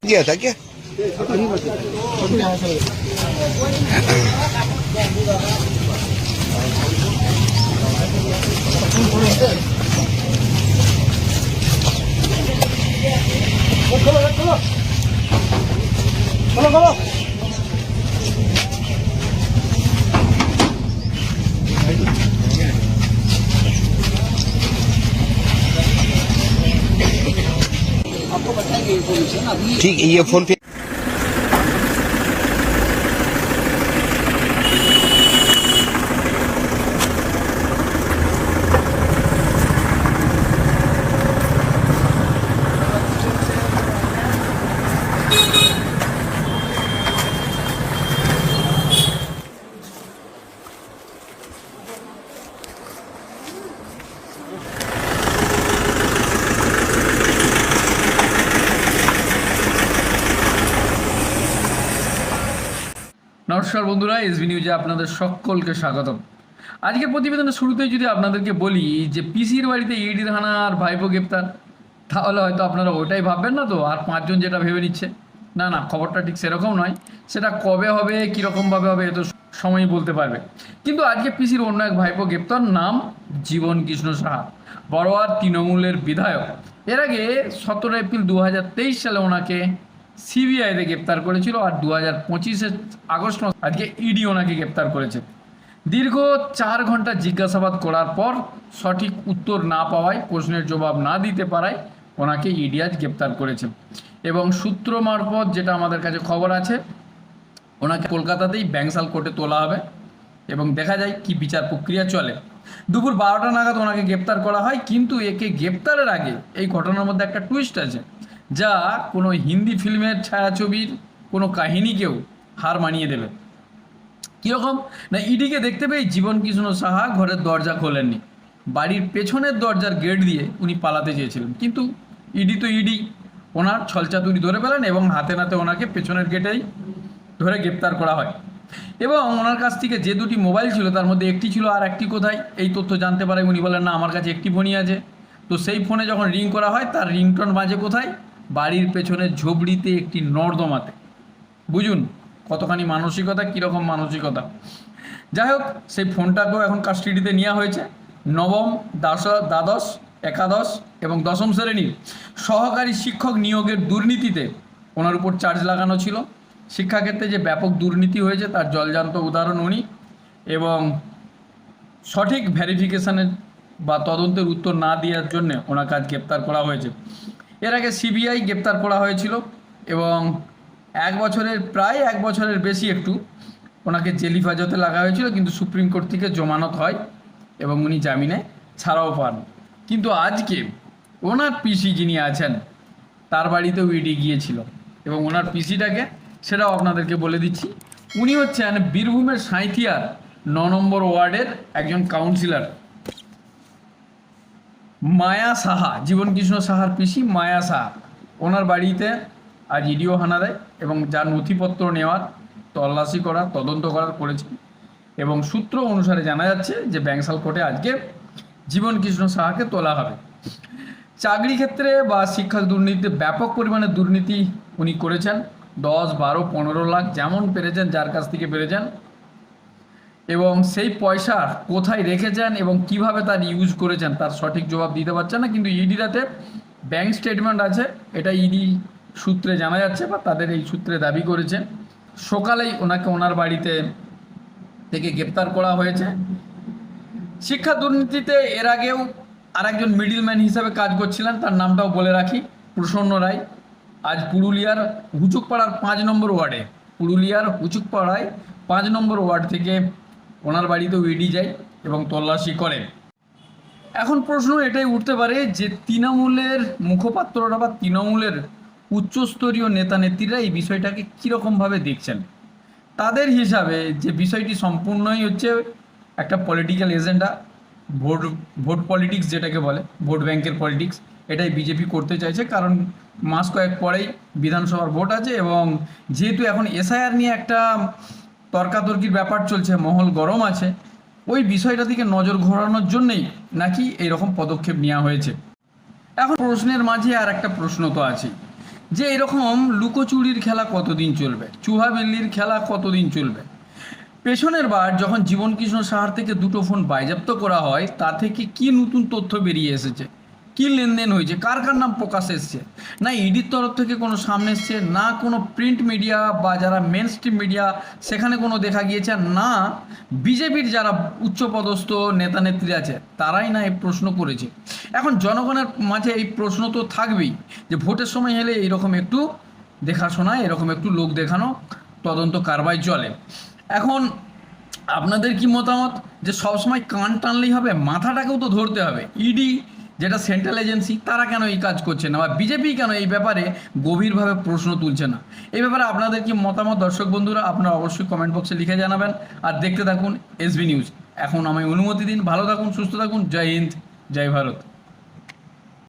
गया था क्या? चलो आपको बताएंगे इन्फॉर्मेशन अभी। ठीक है, ये फोन पे নমস্কার বন্ধুরা, এসবি নিউজে আপনাদের সকলকে স্বাগতম। আজকের প্রতিবেদনের শুরুতেই যদি আপনাদেরকে বলি যে পিসির বাড়িতে ইডির হানা আর ভাইপো গ্রেপ্তার, তাহলে হয়তো আপনারা ওটাই ভাববেন না তো আর পাঁচজন যেটা ভেবে নিচ্ছে। না না, খবরটা ঠিক সেরকম নয়। সেটা কবে হবে, কীরকমভাবে হবে, এ তো সময়ই বলতে পারবে। কিন্তু আজকে পিসির অন্য এক ভাইপো গ্রেপ্তার, নাম জীবন কৃষ্ণ সাহা, বড়োয়ার তৃণমূলের বিধায়ক। এর আগে 17 এপ্রিল 2023 সালে ওনাকে সিবিআইতে গ্রেপ্তার করেছিল, আর 2025 আগস্ট মাস আজকে ইডি ওনাকে গ্রেপ্তার করেছে। দীর্ঘ 4 ঘন্টা জিজ্ঞাসাবাদ করার পর সঠিক উত্তর না পাওয়ায়, প্রশ্নের জবাব না দিতে পারায় ওনাকে ইডি আজ গ্রেপ্তার করেছে। এবং সূত্র মারফত যেটা আমাদের কাছে খবর আছে, ওনাকে কলকাতাতেই ব্যাংসাল কোর্টে তোলা হবে এবং দেখা যায় কি বিচার প্রক্রিয়া চলে। দুপুর 12টা নাগাদ ওনাকে গ্রেপ্তার করা হয়। কিন্তু একে গ্রেপ্তারের আগে এই ঘটনার মধ্যে একটা টুইস্ট আছে, যা কোনো হিন্দি ফিল্মের ছায়াছবির কোনো কাহিনীকেও হার মানিয়ে দেবে। কীরকম না, ইডিকে দেখতে পেয়ে জীবন কৃষ্ণ সাহা ঘরের দরজা খোলেননি, বাড়ির পেছনের দরজার গেট দিয়ে উনি পালাতে চেয়েছিলেন। কিন্তু ইডি তো ইডি, ওনার ছলচাতুরি ধরে পেলেন এবং হাতে নাতে ওনাকে পেছনের গেটেই ধরে গ্রেপ্তার করা হয়। এবং ওনার কাছ থেকে যে দুটি মোবাইল ছিল তার মধ্যে একটি ছিল, আর একটি কোথায় এই তথ্য জানতে পারে উনি বলেন না আমার কাছে একটি ফোনই আছে। তো সেই ফোনে যখন রিং করা হয় তার রিংটোন বাজে কোথায়, বাড়ির পেছনের ঝোপড়িতে একটি নর্দমাতে। বুঝুন কতখানি মানসিকতা, কীরকম মানসিকতা। যাই হোক, সেই ফোনটাকেও এখন কাস্টডিতে নেওয়া হয়েছে। নবম, দ্বাদশ, একাদশ এবং দশম শ্রেণীর সহকারী শিক্ষক নিয়োগের দুর্নীতিতে ওনার উপর চার্জ লাগানো ছিল। শিক্ষাক্ষেত্রে যে ব্যাপক দুর্নীতি হয়েছে তার জলজান্ত উদাহরণ উনি, এবং সঠিক ভেরিফিকেশানের বা তদন্তের উত্তর না দেওয়ার জন্য ওনাকে আজ গ্রেপ্তার করা হয়েছে। এর আগে সিবিআই গ্রেপ্তার করা হয়েছিল এবং প্রায় এক বছরের বেশি একটু ওনাকে জেল হেফাজতে লাগা হয়েছিল, কিন্তু সুপ্রিম কোর্ট থেকে জমানত হয় এবং উনি জামিনে ছাড়াও পান। কিন্তু আজকে ওনার পিসি যিনি আছেন তার বাড়িতেও ইডি গিয়েছিল এবং ওনার পিসিটাকে সেটাও আপনাদেরকে বলে দিচ্ছি। উনি হচ্ছেন বীরভূমের সাঁইথিয়ার 9 নম্বর ওয়ার্ডের একজন কাউন্সিলর মায়া সাহা, জীবন কৃষ্ণ সাহার পিসি মায়া সাহা। ওনার বাড়িতে আজ ইডিও হানা দেয় এবং যার নথিপত্র নেওয়ার, তল্লাশি করার, তদন্ত করার করেছে। এবং সূত্র অনুসারে জানা যাচ্ছে যে ব্যাংসাল কোর্টে আজকে জীবন কৃষ্ণ সাহাকে তোলা হবে। চাকরি ক্ষেত্রে বা শিক্ষা দুর্নীতিতে ব্যাপক পরিমাণে দুর্নীতি উনি করেছেন। 10, 12, 15 লাখ যেমন পেরেছেন, যার কাছ থেকে পেরেছেন, এবং সেই পয়সা কোথায় রেখেছেন এবং কিভাবে তার ইউজ করেছেন তার সঠিক জবাব দিতে পারছেন না। কিন্তু ইডির হাতে ব্যাংক স্টেটমেন্ট আছে, এটা ইডি সূত্রে জানা যাচ্ছে বা তাদের এই সূত্রে দাবি করেছে। সকালেই ওনাকে ওনার বাড়িতে থেকে গ্রেপ্তার করা হয়েছে। শিক্ষা দুর্নীতিতে এর আগেও আরেকজন মিডলম্যান হিসাবে কাজ করছিলেন, তার নামটাও বলে রাখি, প্রসন্ন রায়। আজ পুরুলিয়ার হুচুকপাড়ার 5 নম্বর ওয়ার্ডে, পুরুলিয়ার হুচুকপাড়ায় 5 নম্বর ওয়ার্ড থেকে ওনার বাড়িতেও ইডি যায় এবং তল্লাশি করে। এখন প্রশ্ন এটাই উঠতে পারে যে তৃণমূলের মুখপাত্ররা বা তৃণমূলের উচ্চস্তরীয় নেতা নেত্রীরা এই বিষয়টাকে কীরকমভাবে দেখছেন। তাদের হিসাবে যে বিষয়টি সম্পূর্ণই হচ্ছে একটা পলিটিক্যাল এজেন্ডা, ভোট পলিটিক্স যেটাকে বলে, ভোট ব্যাংকের পলিটিক্স, এটাই বিজেপি করতে চাইছে। কারণ মাস কয়েক পরেই বিধানসভার ভোট আছে এবং যেহেতু এখন এসআইআর নিয়ে একটা তর্কাতর্কির ব্যাপার চলছে, মহল গরম আছে, ওই বিষয়টা থেকে নজর ঘোরানোর জন্যেই নাকি এইরকম পদক্ষেপ নেওয়া হয়েছে। এখন প্রশ্নের মাঝে আর একটা প্রশ্ন তো আছে যে এরকম লুকোচুরির খেলা কতদিন চলবে, চুহা বিল্লির খেলা কতদিন চলবে। পেছনের বার যখন জীবন কৃষ্ণ সাহার থেকে দুটো ফোন বাজেয়াপ্ত করা হয়, তা থেকে কি নতুন তথ্য বেরিয়ে এসেছে, কি লেনদেন হয়েছে, কার কার নাম প্রকাশ এসছে, না ইডির তরফ থেকে কোনো সামনে এসছে, না কোনো প্রিন্ট মিডিয়া বা যারা মেন স্ট্রিম মিডিয়া সেখানে কোনো দেখা গিয়েছে, না বিজেপির যারা উচ্চপদস্থ নেতা নেত্রী আছে তারাই না এই প্রশ্ন করেছে। এখন জনগণের মাঝে এই প্রশ্ন তো থাকবেই যে ভোটের সময় হলে এইরকম একটু দেখাশোনা, এরকম একটু লোক দেখানো তদন্ত কারবাই চলে। এখন আপনাদের কি মতামত, যে সবসময় কান টানলেই হবে, মাথাটাকেও তো ধরতে হবে। ইডি যেটা সেন্ট্রাল এজেন্সি, তারা কেন এই কাজ করছে না, বা বিজেপি কেন এই ব্যাপারে গভীরভাবে প্রশ্ন তুলছে না? এই ব্যাপারে আপনাদের কি মতামত দর্শক বন্ধুরা, আপনারা অবশ্যই কমেন্ট বক্সে লিখে জানাবেন। আর দেখতে থাকুন এসবি নিউজ। এখন আমায় অনুমতি দিন, ভালো থাকুন, সুস্থ থাকুন, জয় হিন্দ, জয় ভারত।